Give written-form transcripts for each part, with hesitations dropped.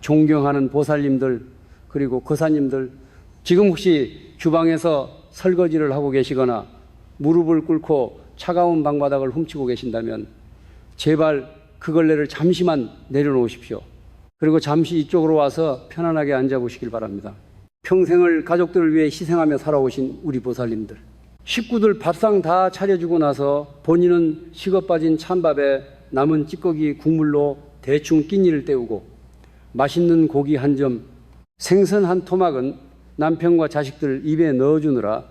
존경하는 보살님들 그리고 거사님들, 지금 혹시 주방에서 설거지를 하고 계시거나 무릎을 꿇고 차가운 방바닥을 훔치고 계신다면 제발 그 걸레를 잠시만 내려놓으십시오. 그리고 잠시 이쪽으로 와서 편안하게 앉아보시길 바랍니다. 평생을 가족들을 위해 희생하며 살아오신 우리 보살님들, 식구들 밥상 다 차려주고 나서 본인은 식어 빠진 찬밥에 남은 찌꺼기 국물로 대충 끼니를 때우고 맛있는 고기 한 점, 생선 한 토막은 남편과 자식들 입에 넣어주느라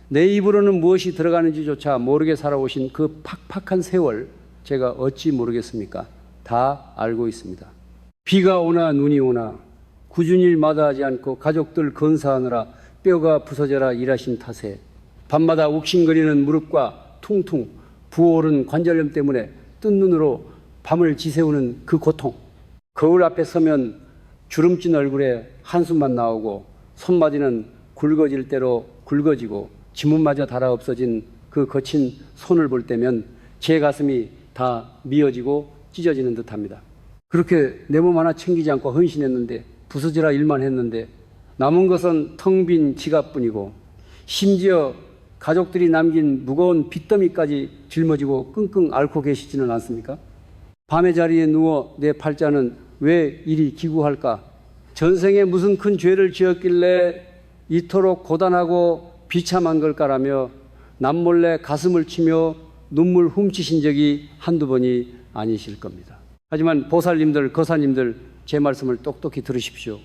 내 입으로는 무엇이 들어가는지조차 모르게 살아오신 그 팍팍한 세월, 제가 어찌 모르겠습니까? 다 알고 있습니다. 비가 오나 눈이 오나 꾸준히 마다하지 않고 가족들 건사하느라 뼈가 부서져라 일하신 탓에 밤마다 욱신거리는 무릎과 퉁퉁 부어오른 관절염 때문에 뜬 눈으로 밤을 지새우는 그 고통, 거울 앞에 서면 주름진 얼굴에 한숨만 나오고 손마디는 굵어질 대로 굵어지고 지문마저 닳아 없어진 그 거친 손을 볼 때면 제 가슴이 다 미어지고 찢어지는 듯합니다. 그렇게 내 몸 하나 챙기지 않고 헌신했는데, 부서지라 일만 했는데 남은 것은 텅 빈 지갑뿐이고 심지어 가족들이 남긴 무거운 빚더미까지 짊어지고 끙끙 앓고 계시지는 않습니까? 밤의 자리에 누워 내 팔자는 왜 이리 기구할까? 전생에 무슨 큰 죄를 지었길래 이토록 고단하고 비참한 걸까라며 남몰래 가슴을 치며 눈물 훔치신 적이 한두 번이 아니실 겁니다. 하지만 보살님들, 거사님들, 제 말씀을 똑똑히 들으십시오.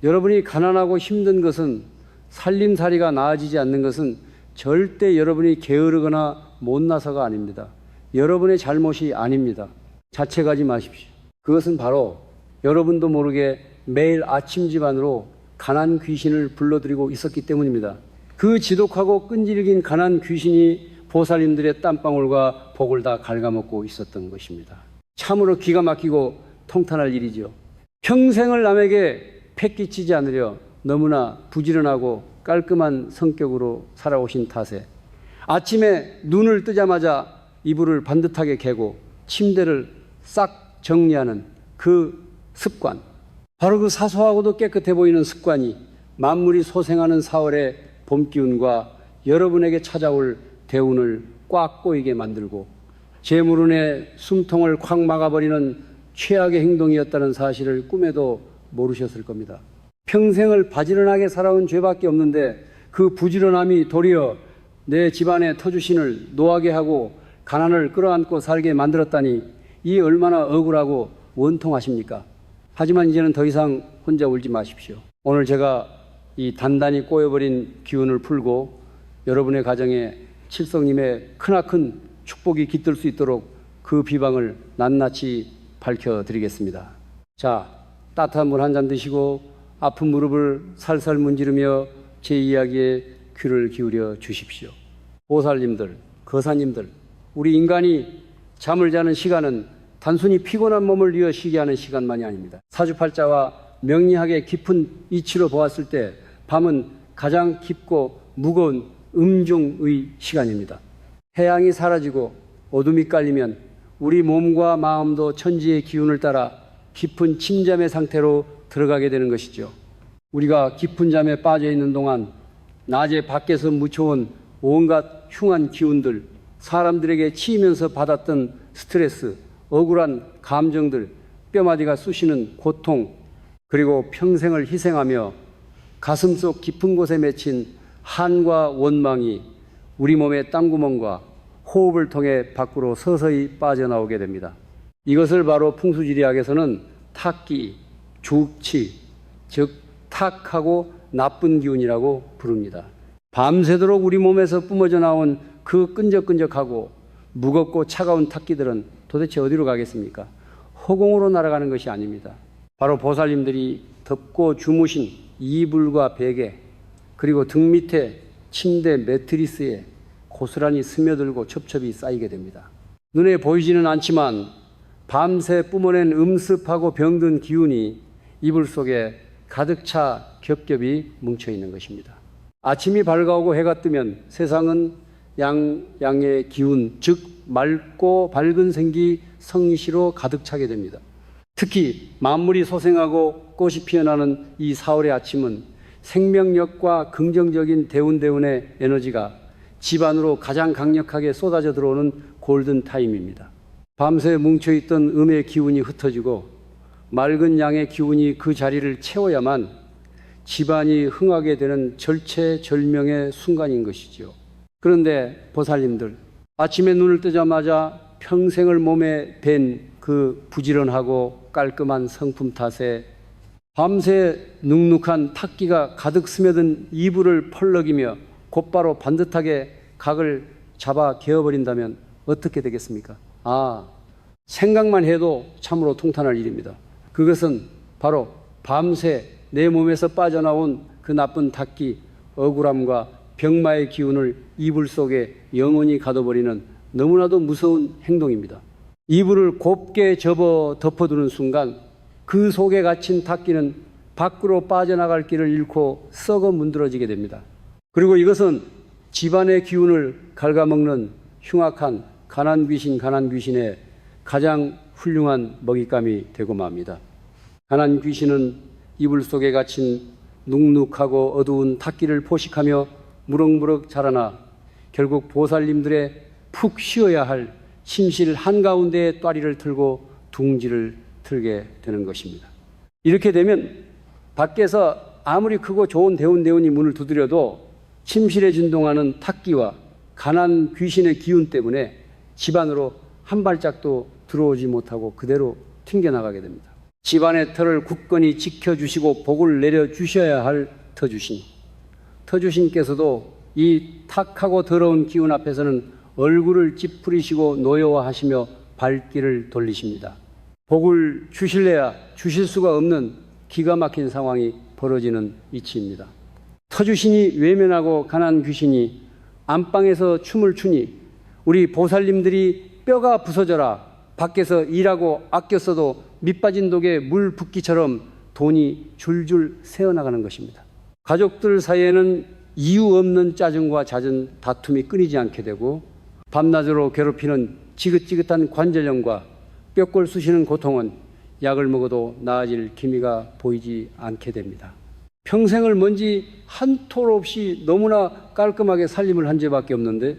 여러분이 가난하고 힘든 것은, 살림살이가 나아지지 않는 것은 절대 여러분이 게으르거나 못나서가 아닙니다. 여러분의 잘못이 아닙니다. 자책하지 마십시오. 그것은 바로 여러분도 모르게 매일 아침 집안으로 가난 귀신을 불러들이고 있었기 때문입니다. 그 지독하고 끈질긴 가난 귀신이 보살님들의 땀방울과 복을 다 갉아먹고 있었던 것입니다. 참으로 기가 막히고 통탄할 일이죠. 평생을 남에게 패끼치지 않으려 너무나 부지런하고 깔끔한 성격으로 살아오신 탓에 아침에 눈을 뜨자마자 이불을 반듯하게 개고 침대를 싹 정리하는 그 습관, 바로 그 사소하고도 깨끗해 보이는 습관이 만물이 소생하는 4월의 봄 기운과 여러분에게 찾아올 대운을 꽉 꼬이게 만들고 제 물은의 숨통을 콱 막아버리는 최악의 행동이었다는 사실을 꿈에도 모르셨을 겁니다. 평생을 바지런하게 살아온 죄밖에 없는데 그 부지런함이 도리어 내 집안의 터주신을 노하게 하고 가난을 끌어안고 살게 만들었다니, 이 얼마나 억울하고 원통하십니까? 하지만 이제는 더 이상 혼자 울지 마십시오. 오늘 제가 이 단단히 꼬여버린 기운을 풀고 여러분의 가정에 칠성님의 크나큰 축복이 깃들 수 있도록 그 비방을 낱낱이 밝혀드리겠습니다. 자, 따뜻한 물 한 잔 드시고 아픈 무릎을 살살 문지르며 제 이야기에 귀를 기울여 주십시오. 보살님들, 거사님들, 우리 인간이 잠을 자는 시간은 단순히 피곤한 몸을 뉘어 쉬게 하는 시간만이 아닙니다. 사주팔자와 명리학의 깊은 이치로 보았을 때 밤은 가장 깊고 무거운 음중의 시간입니다. 해양이 사라지고 어둠이 깔리면 우리 몸과 마음도 천지의 기운을 따라 깊은 침잠의 상태로 들어가게 되는 것이죠. 우리가 깊은 잠에 빠져 있는 동안 낮에 밖에서 묻혀온 온갖 흉한 기운들, 사람들에게 치이면서 받았던 스트레스, 억울한 감정들, 뼈마디가 쑤시는 고통, 그리고 평생을 희생하며 가슴속 깊은 곳에 맺힌 한과 원망이 우리 몸의 땀구멍과 호흡을 통해 밖으로 서서히 빠져나오게 됩니다. 이것을 바로 풍수지리학에서는 탁기, 죽치, 즉 탁하고 나쁜 기운이라고 부릅니다. 밤새도록 우리 몸에서 뿜어져 나온 그 끈적끈적하고 무겁고 차가운 탁기들은 도대체 어디로 가겠습니까? 허공으로 날아가는 것이 아닙니다. 바로 보살님들이 덮고 주무신 이불과 베개, 그리고 등 밑에 침대 매트리스에 고스란히 스며들고 첩첩이 쌓이게 됩니다. 눈에 보이지는 않지만 밤새 뿜어낸 음습하고 병든 기운이 이불 속에 가득 차 겹겹이 뭉쳐 있는 것입니다. 아침이 밝아오고 해가 뜨면 세상은 양의 기운, 즉 맑고 밝은 생기 성시로 가득 차게 됩니다. 특히 만물이 소생하고 꽃이 피어나는 이 4월의 아침은 생명력과 긍정적인 대운대운의 에너지가 집안으로 가장 강력하게 쏟아져 들어오는 골든타임입니다. 밤새 뭉쳐있던 음의 기운이 흩어지고 맑은 양의 기운이 그 자리를 채워야만 집안이 흥하게 되는 절체절명의 순간인 것이지요. 그런데 보살님들, 아침에 눈을 뜨자마자 평생을 몸에 밴 그 부지런하고 깔끔한 성품 탓에 밤새 눅눅한 탁기가 가득 스며든 이불을 펄럭이며 곧바로 반듯하게 각을 잡아 개어버린다면 어떻게 되겠습니까? 생각만 해도 참으로 통탄할 일입니다. 그것은 바로 밤새 내 몸에서 빠져나온 그 나쁜 탁기, 억울함과 병마의 기운을 이불 속에 영원히 가둬버리는 너무나도 무서운 행동입니다. 이불을 곱게 접어 덮어두는 순간 그 속에 갇힌 탁기는 밖으로 빠져나갈 길을 잃고 썩어 문드러지게 됩니다. 그리고 이것은 집안의 기운을 갉아먹는 흉악한 가난 귀신의 가장 훌륭한 먹잇감이 되고 맙니다. 가난 귀신은 이불 속에 갇힌 눅눅하고 어두운 탁기를 포식하며 무럭무럭 자라나 결국 보살님들의 푹 쉬어야 할 침실 한가운데에 또아리를 틀고 둥지를 틀게 되는 것입니다. 이렇게 되면 밖에서 아무리 크고 좋은 대운이 문을 두드려도 침실에 진동하는 탁기와 가난 귀신의 기운 때문에 집안으로 한 발짝도 들어오지 못하고 그대로 튕겨나가게 됩니다. 집안의 터를 굳건히 지켜주시고 복을 내려주셔야 할 터주신께서도 이 탁하고 더러운 기운 앞에서는 얼굴을 찌푸리시고 노여워하시며 발길을 돌리십니다. 복을 주실래야 주실 수가 없는 기가 막힌 상황이 벌어지는 이치입니다. 터주신이 외면하고 가난 귀신이 안방에서 춤을 추니 우리 보살님들이 뼈가 부서져라 밖에서 일하고 아껴 써도 밑빠진 독에 물 붓기처럼 돈이 줄줄 새어나가는 것입니다. 가족들 사이에는 이유 없는 짜증과 잦은 다툼이 끊이지 않게 되고 밤낮으로 괴롭히는 지긋지긋한 관절염과 뼈골 쑤시는 고통은 약을 먹어도 나아질 기미가 보이지 않게 됩니다. 평생을 먼지 한 톨 없이 너무나 깔끔하게 살림을 한 죄밖에 없는데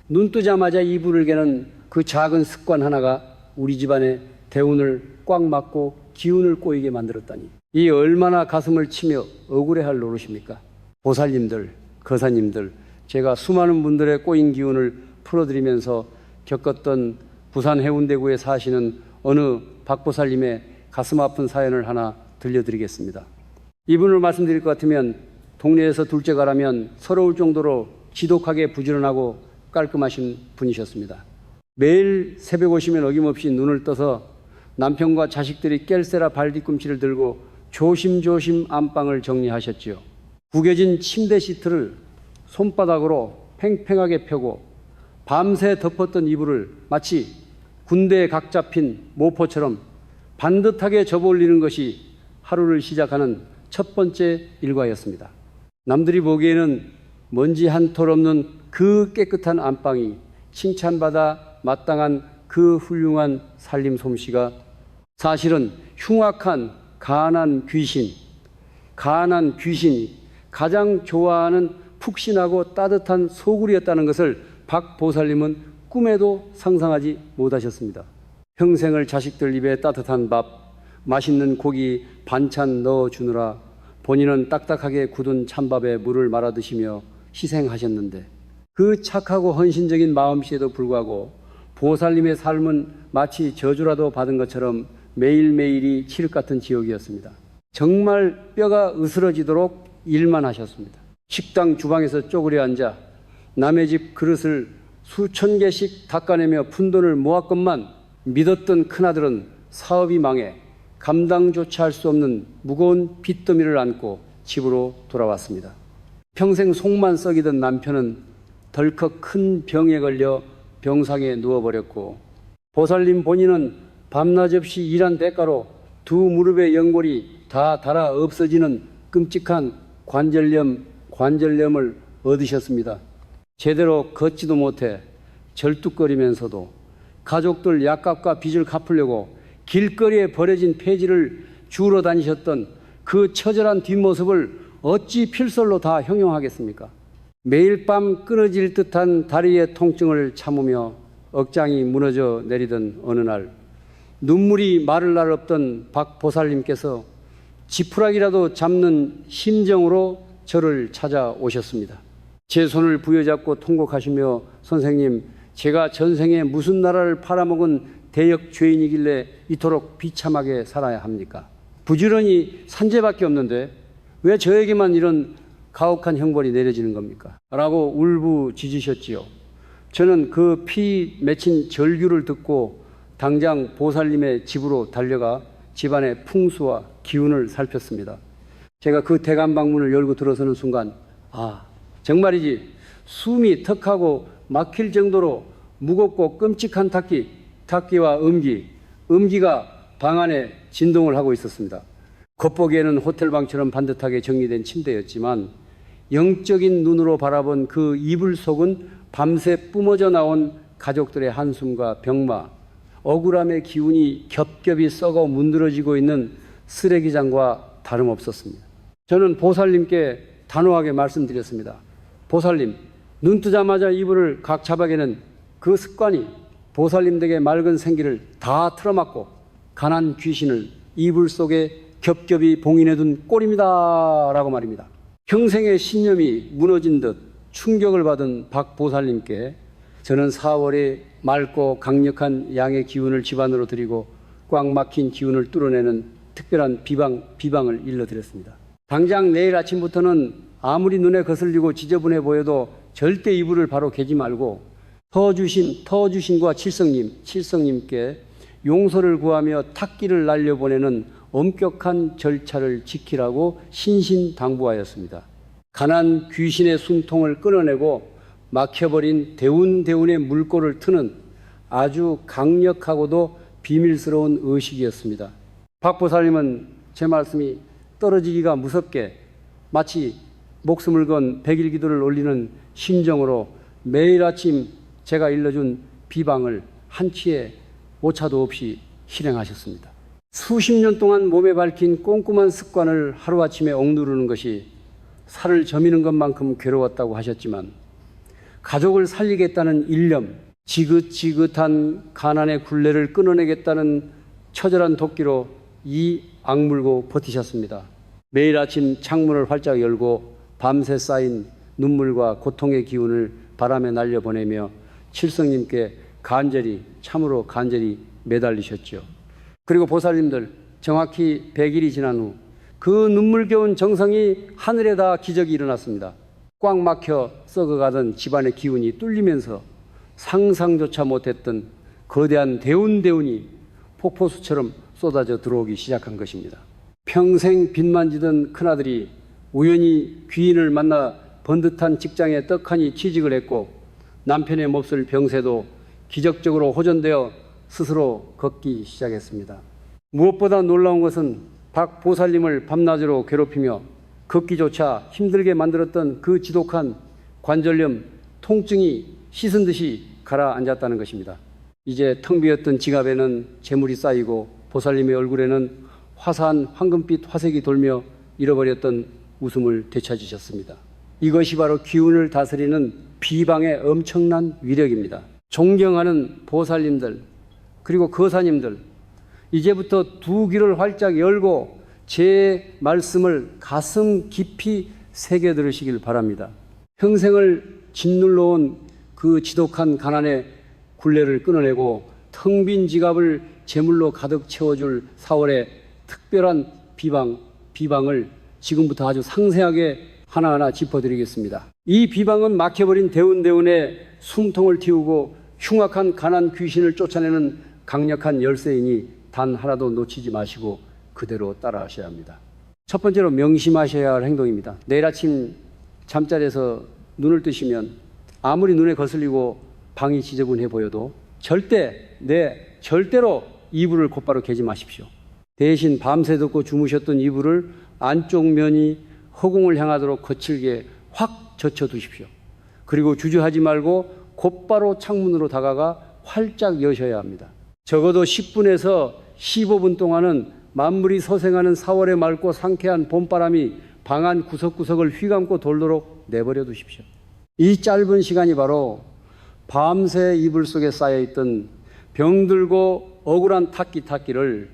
눈 뜨자마자 이불을 개는 그 작은 습관 하나가 우리 집안의 대운을 꽉 막고 기운을 꼬이게 만들었다니 이 얼마나 가슴을 치며 억울해할 노릇입니까? 보살님들, 거사님들, 제가 수많은 분들의 꼬인 기운을 풀어드리면서 겪었던 부산 해운대구에 사시는 어느 박보살님의 가슴 아픈 사연을 하나 들려드리겠습니다. 이분을 말씀드릴 것 같으면 동네에서 둘째가라면 서러울 정도로 지독하게 부지런하고 깔끔하신 분이셨습니다. 매일 새벽 오시면 어김없이 눈을 떠서 남편과 자식들이 깰세라 발 뒤꿈치를 들고 조심조심 안방을 정리하셨지요. 구겨진 침대 시트를 손바닥으로 팽팽하게 펴고 밤새 덮었던 이불을 마치 군대에 각 잡힌 모포처럼 반듯하게 접어올리는 것이 하루를 시작하는 첫 번째 일과였습니다. 남들이 보기에는 먼지 한 톨 없는 그 깨끗한 안방이 칭찬받아 마땅한 그 훌륭한 살림 솜씨가 사실은 흉악한 가난 귀신이 가장 좋아하는 푹신하고 따뜻한 소굴이었다는 것을 박 보살님은 꿈에도 상상하지 못하셨습니다. 평생을 자식들 입에 따뜻한 밥, 맛있는 고기 반찬 넣어주느라 본인은 딱딱하게 굳은 찬밥에 물을 말아 드시며 희생하셨는데 그 착하고 헌신적인 마음씨에도 불구하고 보살님의 삶은 마치 저주라도 받은 것처럼 매일매일이 칠흑 같은 지옥이었습니다. 정말 뼈가 으스러지도록 일만 하셨습니다. 식당 주방에서 쪼그려 앉아 남의 집 그릇을 수천 개씩 닦아내며 푼돈을 모았건만 믿었던 큰아들은 사업이 망해 감당조차 할 수 없는 무거운 빚더미를 안고 집으로 돌아왔습니다. 평생 속만 썩이던 남편은 덜컥 큰 병에 걸려 병상에 누워버렸고 보살님 본인은 밤낮 없이 일한 대가로 두 무릎의 연골이 다 닳아 없어지는 끔찍한 관절염을 얻으셨습니다. 제대로 걷지도 못해 절뚝거리면서도 가족들 약값과 빚을 갚으려고 길거리에 버려진 폐지를 주우러 다니셨던 그 처절한 뒷모습을 어찌 필설로 다 형용하겠습니까? 매일 밤 끊어질 듯한 다리의 통증을 참으며 억장이 무너져 내리던 어느 날 눈물이 마를 날 없던 박 보살님께서 지푸라기라도 잡는 심정으로 저를 찾아오셨습니다. 제 손을 부여잡고 통곡하시며 선생님, 제가 전생에 무슨 나라를 팔아먹은 대역 죄인이길래 이토록 비참하게 살아야 합니까? 부지런히 산재밖에 없는데 왜 저에게만 이런 가혹한 형벌이 내려지는 겁니까? 라고 울부짖으셨지요. 저는 그 피 맺힌 절규를 듣고 당장 보살님의 집으로 달려가 집안의 풍수와 기운을 살폈습니다. 제가 그 대감 방문을 열고 들어서는 순간 정말이지 숨이 턱하고 막힐 정도로 무겁고 끔찍한 탁기와 음기가 방 안에 진동을 하고 있었습니다. 겉보기에는 호텔방처럼 반듯하게 정리된 침대였지만 영적인 눈으로 바라본 그 이불 속은 밤새 뿜어져 나온 가족들의 한숨과 병마, 억울함의 기운이 겹겹이 썩어 문드러지고 있는 쓰레기장과 다름없었습니다. 저는 보살님께 단호하게 말씀드렸습니다. 보살님, 눈 뜨자마자 이불을 각 잡아개는 그 습관이 보살님 댁의 맑은 생기를 다 틀어막고 가난 귀신을 이불 속에 겹겹이 봉인해둔 꼴입니다. 라고 말입니다. 평생의 신념이 무너진 듯 충격을 받은 박 보살님께 저는 4월에 맑고 강력한 양의 기운을 집안으로 드리고 꽉 막힌 기운을 뚫어내는 특별한 비방을 일러드렸습니다. 당장 내일 아침부터는 아무리 눈에 거슬리고 지저분해 보여도 절대 이불을 바로 개지 말고 터주신과 칠성님께 용서를 구하며 탁기를 날려보내는 엄격한 절차를 지키라고 신신당부하였습니다. 가난 귀신의 숨통을 끊어내고 막혀버린 대운의 물꼬를 트는 아주 강력하고도 비밀스러운 의식이었습니다. 박 보살님은 제 말씀이 떨어지기가 무섭게 마치 목숨을 건 백일 기도를 올리는 심정으로 매일 아침 제가 일러준 비방을 한치의 오차도 없이 실행하셨습니다. 수십 년 동안 몸에 밝힌 꼼꼼한 습관을 하루아침에 억누르는 것이 살을 저미는 것만큼 괴로웠다고 하셨지만 가족을 살리겠다는 일념, 지긋지긋한 가난의 굴레를 끊어내겠다는 처절한 도끼로 이 악물고 버티셨습니다. 매일 아침 창문을 활짝 열고 밤새 쌓인 눈물과 고통의 기운을 바람에 날려보내며 칠성님께 참으로 간절히 매달리셨죠. 그리고 보살님들 정확히 100일이 지난 후 그 눈물겨운 정성이 하늘에 다 기적이 일어났습니다. 꽉 막혀 썩어가던 집안의 기운이 뚫리면서 상상조차 못했던 거대한 대운이 폭포수처럼 쏟아져 들어오기 시작한 것입니다. 평생 빚만지던 큰아들이 우연히 귀인을 만나 번듯한 직장에 떡하니 취직을 했고 남편의 몹쓸 병세도 기적적으로 호전되어 스스로 걷기 시작했습니다. 무엇보다 놀라운 것은 박 보살님을 밤낮으로 괴롭히며 걷기조차 힘들게 만들었던 그 지독한 관절염, 통증이 씻은 듯이 가라앉았다는 것입니다. 이제 텅 비었던 지갑에는 재물이 쌓이고 보살님의 얼굴에는 화사한 황금빛 화색이 돌며 잃어버렸던 웃음을 되찾으셨습니다. 이것이 바로 기운을 다스리는 비방의 엄청난 위력입니다. 존경하는 보살님들 그리고 거사님들, 이제부터 두 귀를 활짝 열고 제 말씀을 가슴 깊이 새겨 들으시길 바랍니다. 평생을 짓눌러온 그 지독한 가난의 굴레를 끊어내고 텅 빈 지갑을 재물로 가득 채워줄 4월의 특별한 비방을 지금부터 아주 상세하게 하나하나 짚어드리겠습니다. 이 비방은 막혀버린 대운의 숨통을 틔우고 흉악한 가난 귀신을 쫓아내는 강력한 열쇠이니 단 하나도 놓치지 마시고 그대로 따라하셔야 합니다. 첫 번째로 명심하셔야 할 행동입니다. 내일 아침 잠자리에서 눈을 뜨시면 아무리 눈에 거슬리고 방이 지저분해 보여도 절대로 이불을 곧바로 개지 마십시오. 대신 밤새 듣고 주무셨던 이불을 안쪽 면이 허공을 향하도록 거칠게 확 젖혀 두십시오. 그리고 주저하지 말고 곧바로 창문으로 다가가 활짝 여셔야 합니다. 적어도 10분에서 15분 동안은 만물이 서생하는 4월의 맑고 상쾌한 봄바람이 방 안 구석구석을 휘감고 돌도록 내버려 두십시오. 이 짧은 시간이 바로 밤새 이불 속에 쌓여있던 병들고 억울한 탁기를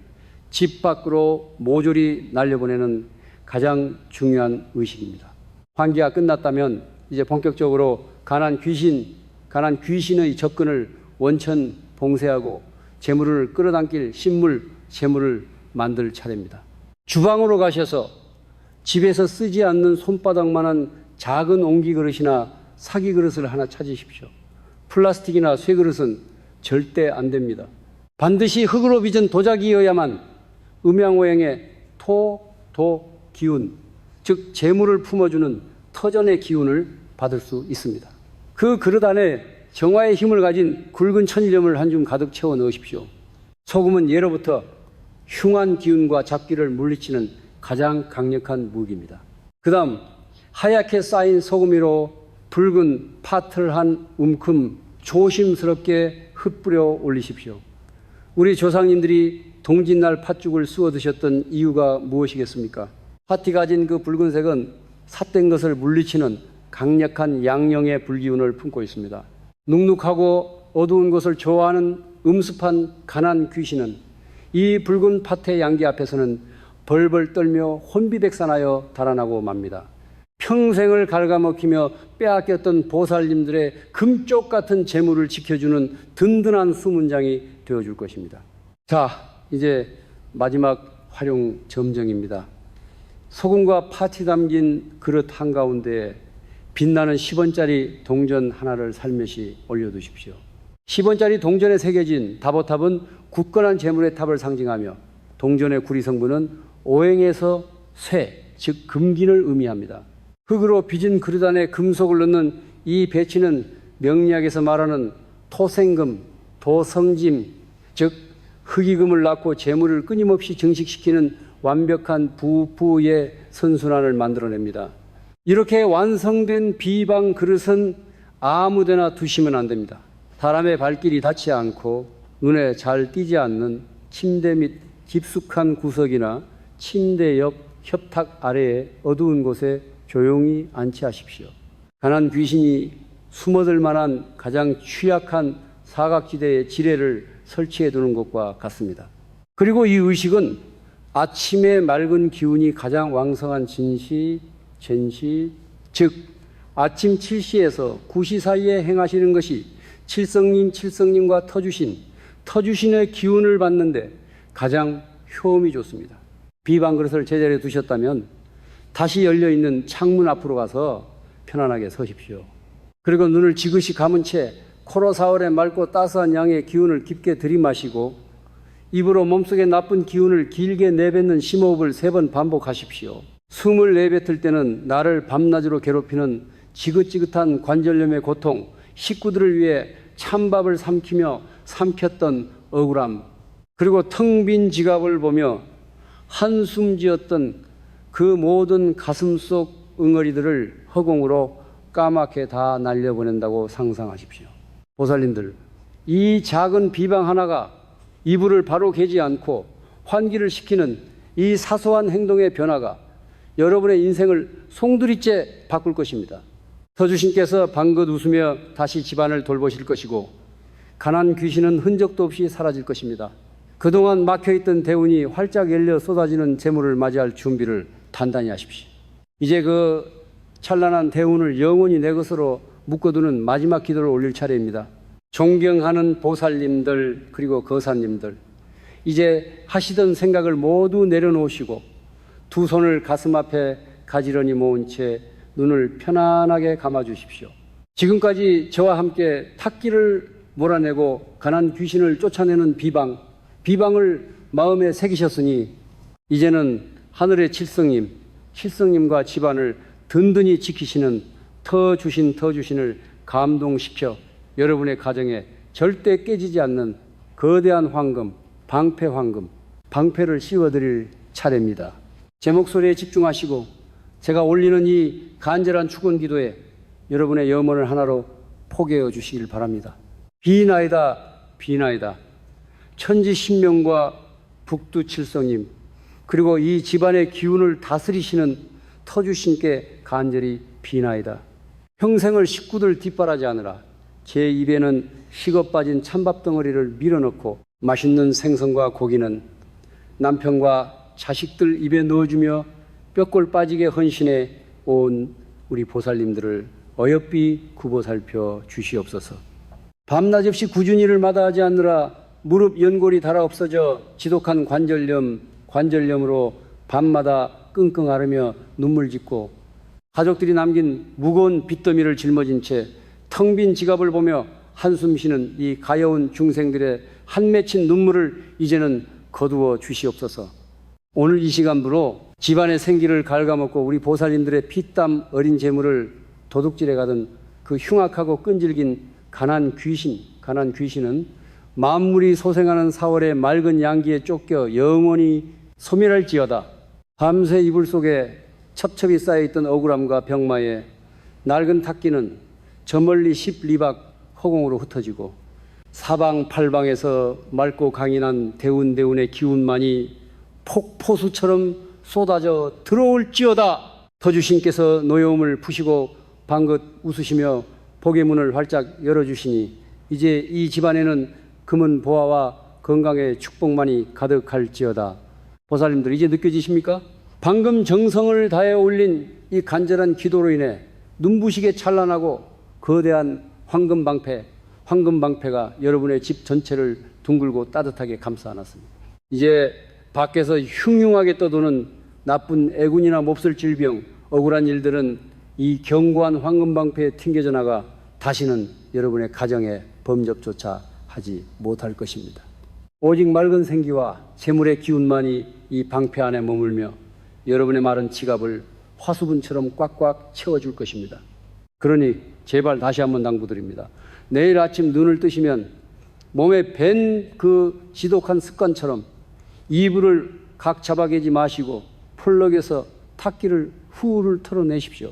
집 밖으로 모조리 날려보내는 가장 중요한 의식입니다. 환기가 끝났다면 이제 본격적으로 가난 귀신의 접근을 원천 봉쇄하고 재물을 끌어당길 신물, 재물을 만들 차례입니다. 주방으로 가셔서 집에서 쓰지 않는 손바닥만한 작은 옹기 그릇이나 사기 그릇을 하나 찾으십시오. 플라스틱이나 쇠 그릇은 절대 안 됩니다. 반드시 흙으로 빚은 도자기여야만 음양오행의 토 기운, 즉 재물을 품어주는 터전의 기운을 받을 수 있습니다. 그 그릇 안에 정화의 힘을 가진 굵은 천일염을 한 줌 가득 채워 넣으십시오. 소금은 예로부터 흉한 기운과 잡기를 물리치는 가장 강력한 무기입니다. 그 다음 하얗게 쌓인 소금 위로 붉은 파틀 한 움큼 조심스럽게 흩뿌려 올리십시오. 우리 조상님들이 동짓날 팥죽을 쑤어 드셨던 이유가 무엇이겠습니까? 팥이 가진 그 붉은색은 삿된 것을 물리치는 강력한 양령의 불기운을 품고 있습니다. 눅눅하고 어두운 것을 좋아하는 음습한 가난 귀신은 이 붉은 팥의 양기 앞에서는 벌벌 떨며 혼비백산하여 달아나고 맙니다. 평생을 갉아먹히며 빼앗겼던 보살님들의 금쪽 같은 재물을 지켜주는 든든한 수문장이 되어줄 것입니다. 자, 이제 마지막 활용 점정입니다. 소금과 팥이 담긴 그릇 한가운데에 빛나는 10원짜리 동전 하나를 살며시 올려두십시오. 10원짜리 동전에 새겨진 다보탑은 굳건한 재물의 탑을 상징하며 동전의 구리 성분은 오행에서 쇠, 즉 금긴을 의미합니다. 흙으로 빚은 그릇 안에 금속을 넣는 이 배치는 명리학에서 말하는 토생금, 도성짐, 즉 흙이금을 낳고 재물을 끊임없이 증식시키는 완벽한 부의 선순환을 만들어냅니다. 이렇게 완성된 비방 그릇은 아무데나 두시면 안 됩니다. 사람의 발길이 닿지 않고 눈에 잘 띄지 않는 침대 밑 깊숙한 구석이나 침대 옆 협탁 아래에 어두운 곳에 조용히 안치하십시오. 가난 귀신이 숨어들 만한 가장 취약한 사각지대에 지뢰를 설치해 두는 것과 같습니다. 그리고 이 의식은 아침의 맑은 기운이 가장 왕성한 진시, 젠시, 즉 아침 7시에서 9시 사이에 행하시는 것이 칠성님과 터주신의 기운을 받는데 가장 효험이 좋습니다. 비방 그릇을 제자리에 두셨다면 다시 열려있는 창문 앞으로 가서 편안하게 서십시오. 그리고 눈을 지그시 감은 채 코로 4월의 맑고 따스한 양의 기운을 깊게 들이마시고 입으로 몸속의 나쁜 기운을 길게 내뱉는 심호흡을 3번 반복하십시오. 숨을 내뱉을 때는 나를 밤낮으로 괴롭히는 지긋지긋한 관절염의 고통, 식구들을 위해 찬밥을 삼켰던 억울함, 그리고 텅 빈 지갑을 보며 한숨 지었던 그 모든 가슴 속 응어리들을 허공으로 까맣게 다 날려보낸다고 상상하십시오. 보살님들, 이 작은 비방 하나가 이불을 바로 개지 않고 환기를 시키는 이 사소한 행동의 변화가 여러분의 인생을 송두리째 바꿀 것입니다. 터주신께서 방긋 웃으며 다시 집안을 돌보실 것이고 가난 귀신은 흔적도 없이 사라질 것입니다. 그동안 막혀있던 대운이 활짝 열려 쏟아지는 재물을 맞이할 준비를 단단히 하십시오. 이제 그 찬란한 대운을 영원히 내 것으로 묶어두는 마지막 기도를 올릴 차례입니다. 존경하는 보살님들 그리고 거사님들, 이제 하시던 생각을 모두 내려놓으시고 두 손을 가슴 앞에 가지런히 모은 채 눈을 편안하게 감아주십시오. 지금까지 저와 함께 탁기를 몰아내고 가난 귀신을 쫓아내는 비방을 마음에 새기셨으니 이제는 하늘의 칠성님과 집안을 든든히 지키시는 터주신을 감동시켜 여러분의 가정에 절대 깨지지 않는 거대한 황금, 방패를 씌워드릴 차례입니다. 제 목소리에 집중하시고 제가 올리는 이 간절한 축원 기도에 여러분의 염원을 하나로 포개어 주시길 바랍니다. 비나이다. 천지신명과 북두칠성님, 그리고 이 집안의 기운을 다스리시는 터주신께 간절히 비나이다. 평생을 식구들 뒷바라지 하느라 제 입에는 식어 빠진 찬밥 덩어리를 밀어넣고 맛있는 생선과 고기는 남편과 자식들 입에 넣어주며 뼈골 빠지게 헌신해 온 우리 보살님들을 어여삐 굽어살펴 주시옵소서. 밤낮 없이 꾸준히 일을 마다하지 않느라 무릎 연골이 닳아 없어져 지독한 관절염으로 밤마다 끙끙 앓으며 눈물 짓고 가족들이 남긴 무거운 빚더미를 짊어진 채 텅 빈 지갑을 보며 한숨 쉬는 이 가여운 중생들의 한 맺힌 눈물을 이제는 거두어 주시옵소서. 오늘 이 시간부로 집안의 생기를 갉아먹고 우리 보살님들의 피땀 어린 재물을 도둑질해 가던 그 흉악하고 끈질긴 가난 귀신은 만물이 소생하는 4월의 맑은 양기에 쫓겨 영원히 소멸할지어다. 밤새 이불 속에 첩첩이 쌓여있던 억울함과 병마에 낡은 탁기는 저 멀리 10리박 허공으로 흩어지고 사방팔방에서 맑고 강인한 대운대운의 기운만이 폭포수처럼 쏟아져 들어올지어다. 터주신께서 노여움을 푸시고 방긋 웃으시며 복의 문을 활짝 열어주시니 이제 이 집안에는 금은 보화와 건강의 축복만이 가득할지어다. 보살님들, 이제 느껴지십니까? 방금 정성을 다해 올린 이 간절한 기도로 인해 눈부시게 찬란하고 거대한 황금방패가 여러분의 집 전체를 둥글고 따뜻하게 감싸 안았습니다. 이제 밖에서 흉흉하게 떠도는 나쁜 애군이나 몹쓸 질병, 억울한 일들은 이 견고한 황금방패에 튕겨져 나가 다시는 여러분의 가정에 범접조차 하지 못할 것입니다. 오직 맑은 생기와 재물의 기운만이 이 방패 안에 머물며 여러분의 마른 지갑을 화수분처럼 꽉꽉 채워줄 것입니다. 그러니 제발 다시 한번 당부드립니다. 내일 아침 눈을 뜨시면 몸에 밴 그 지독한 습관처럼 이불을 각 잡아개지 마시고 폴럭에서 탁기를 후를 털어내십시오.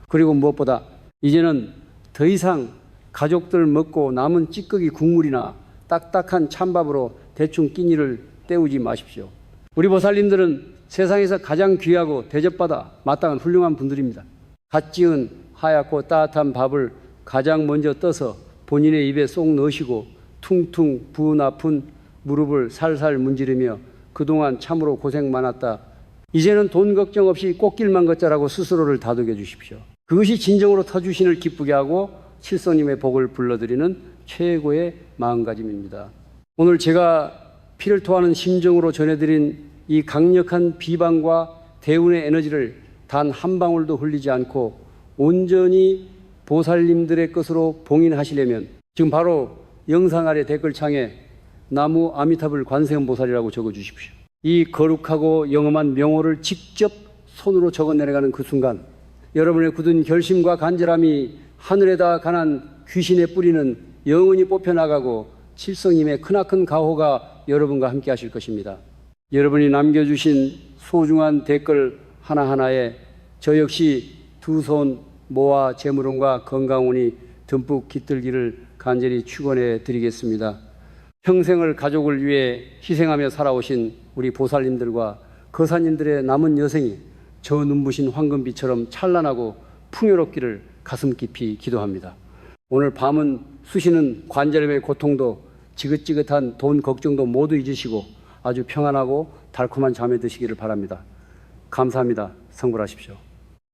그리고 무엇보다 이제는 더 이상 가족들 먹고 남은 찌꺼기 국물이나 딱딱한 찬밥으로 대충 끼니를 때우지 마십시오. 우리 보살님들은 세상에서 가장 귀하고 대접받아 마땅한 훌륭한 분들입니다. 갓 지은 하얗고 따뜻한 밥을 가장 먼저 떠서 본인의 입에 쏙 넣으시고 퉁퉁 부은 아픈 무릎을 살살 문지르며 그동안 참으로 고생 많았다. 이제는 돈 걱정 없이 꽃길만 걷자라고 스스로를 다독여 주십시오. 그것이 진정으로 터주신을 기쁘게 하고 칠성님의 복을 불러드리는 최고의 마음가짐입니다. 오늘 제가 피를 토하는 심정으로 전해드린 이 강력한 비방과 대운의 에너지를 단 한 방울도 흘리지 않고 온전히 보살님들의 것으로 봉인하시려면 지금 바로 영상 아래 댓글창에 나무 아미타불 관세음보살이라고 적어주십시오. 이 거룩하고 영험한 명호를 직접 손으로 적어 내려가는 그 순간 여러분의 굳은 결심과 간절함이 하늘에다 가난 귀신의 뿌리는 영원히 뽑혀나가고 칠성님의 크나큰 가호가 여러분과 함께 하실 것입니다. 여러분이 남겨주신 소중한 댓글 하나하나에 저 역시 두 손 모아 재물운과 건강운이 듬뿍 깃들기를 간절히 축원해 드리겠습니다. 평생을 가족을 위해 희생하며 살아오신 우리 보살님들과 거사님들의 남은 여생이 저 눈부신 황금비처럼 찬란하고 풍요롭기를 가슴 깊이 기도합니다. 오늘 밤은 쑤시는 관절염의 고통도 지긋지긋한 돈 걱정도 모두 잊으시고 아주 평안하고 달콤한 잠에 드시기를 바랍니다. 감사합니다. 성불하십시오.